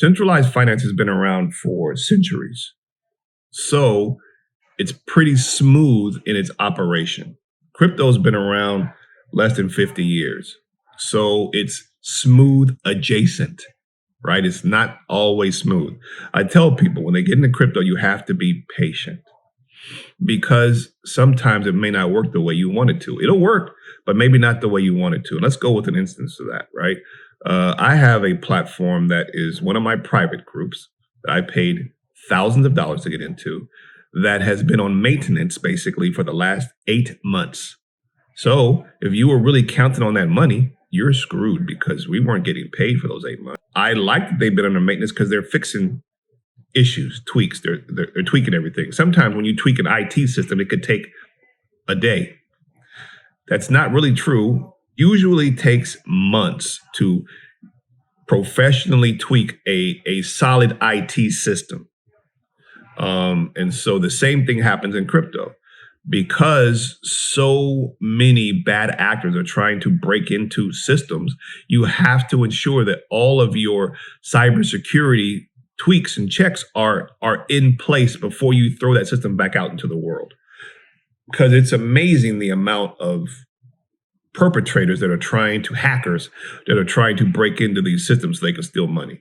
Centralized finance has been around for centuries. So it's pretty smooth in its operation. Crypto's been around less than 50 years. So it's smooth adjacent, right? It's not always smooth. I tell people when they get into crypto, you have to be patient because sometimes it may not work the way you want it to. It'll work, but maybe not the way you want it to. And let's go with an instance of that, right? I have a platform that is one of my private groups that I paid thousands of dollars to get into that has been on maintenance basically for the last 8 months. So if you were really counting on that money, you're screwed because we weren't getting paid for those 8 months. I like that they've been under maintenance because they're fixing issues, tweaks. They're tweaking everything. Sometimes when you tweak an IT system, it could take a day. That's not really true. Usually takes months to professionally tweak a solid IT system. And so the same thing happens in crypto because so many bad actors are trying to break into systems. You have to ensure that all of your cybersecurity tweaks and checks are in place before you throw that system back out into the world. Because it's amazing the amount of perpetrators that are trying to hackers that are trying to break into these systems so they can steal money.